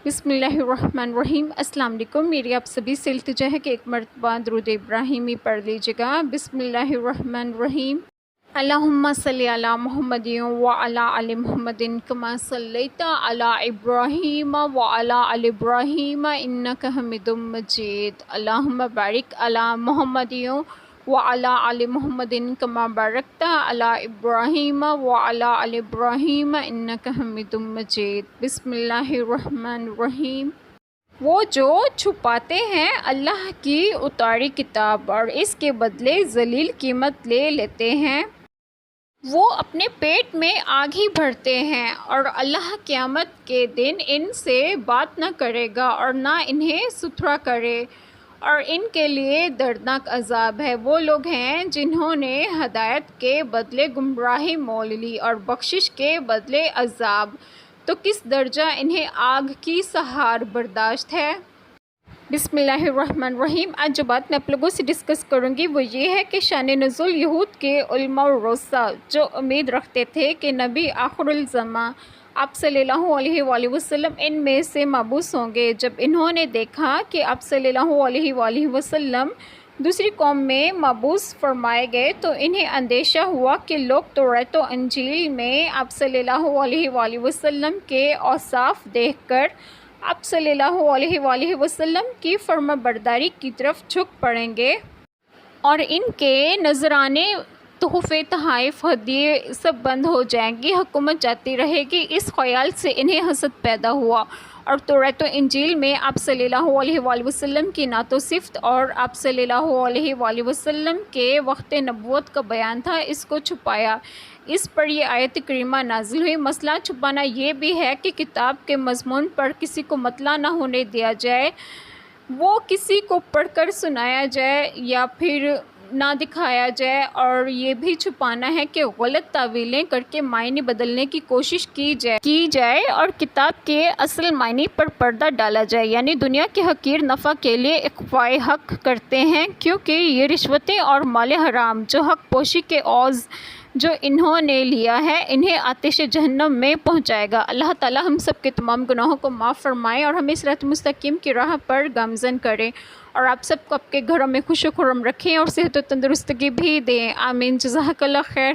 بسم اللہ الرحمن الرحیم۔ السلام علیکم۔ میری آپ سبھی سے التجا ہے کہ ایک مرتبہ درود ابراہیمی پڑھ لیجیے گا۔ بسم اللہ الرحمن الرحیم۔ اللہم صلی علی محمد وعلی آل محمد کما صلیت علی ابراہیم وعلی آل ابراہیم انک حمید مجید۔ اللہم بارک علی محمد وعلی آل محمد کما بارکت علی ابراہیم وعلی آل ابراہیم انک حمید مجید۔ بسم اللہ الرحمن الرحیم۔ وہ جو چھپاتے ہیں اللہ کی اتاری کتاب اور اس کے بدلے ذلیل قیمت لے لیتے ہیں، وہ اپنے پیٹ میں آگ ہی بھرتے ہیں، اور اللہ قیامت کے دن ان سے بات نہ کرے گا اور نہ انہیں ستھرا کرے، اور ان کے لیے دردناک عذاب ہے۔ وہ لوگ ہیں جنہوں نے ہدایت کے بدلے گمراہی مول لی اور بخشش کے بدلے عذاب، تو کس درجہ انہیں آگ کی سہار برداشت ہے۔ بسم اللہ الرحمن الرحیم۔ آج جو بات میں آپ لوگوں سے ڈسکس کروں گی وہ یہ ہے کہ شان نزول یہود کے علماء و رؤساء جو امید رکھتے تھے کہ نبی آخر الزماں آپ صلی اللہ علیہ وآلہ وسلم ان میں سے مبعوث ہوں گے، جب انہوں نے دیکھا کہ آپ صلی اللہ علیہ وآلہ وسلم دوسری قوم میں مبعوث فرمائے گئے تو انہیں اندیشہ ہوا کہ لوگ توریت و انجیل میں آپ صلی اللہ علیہ وآلہ وسلم کے اوصاف دیکھ کر آپ صلی اللہ علیہ وآلہ وسلم کی فرما برداری کی طرف جھک پڑیں گے، اور ان کے نذرانے، تحفے، تحائف، ہدیے سب بند ہو جائیں گی، حکومت جاتی رہے گی۔ اس خیال سے انہیں حسد پیدا ہوا، اور توریت و انجیل میں آپ صلی اللہ علیہ وآلہ وسلم کی نعت و صفت اور آپ صلی اللہ علیہ وآلہ وسلم کے وقت نبوت کا بیان تھا، اس کو چھپایا۔ اس پر یہ آیت کریمہ نازل ہوئی۔ مسئلہ چھپانا یہ بھی ہے کہ کتاب کے مضمون پر کسی کو مطلع نہ ہونے دیا جائے، وہ کسی کو پڑھ کر سنایا جائے یا پھر نہ دکھایا جائے، اور یہ بھی چھپانا ہے کہ غلط تعویلیں کر کے معنی بدلنے کی کوشش کی جائے اور کتاب کے اصل معنی پر پردہ ڈالا جائے، یعنی دنیا کے حقیر نفع کے لیے اخفاء حق کرتے ہیں، کیونکہ یہ رشوتیں اور مال حرام جو حق پوشی کے عوض جو انہوں نے لیا ہے انہیں آتش جہنم میں پہنچائے گا۔ اللہ تعالی ہم سب کے تمام گناہوں کو معاف فرمائے اور ہمیں صراط مستقیم کی راہ پر گامزن کرے، اور آپ سب کو آپ کے گھروں میں خوش و خرم رکھیں اور صحت و تندرستگی بھی دیں۔ آمین۔ جزاک اللہ خیر۔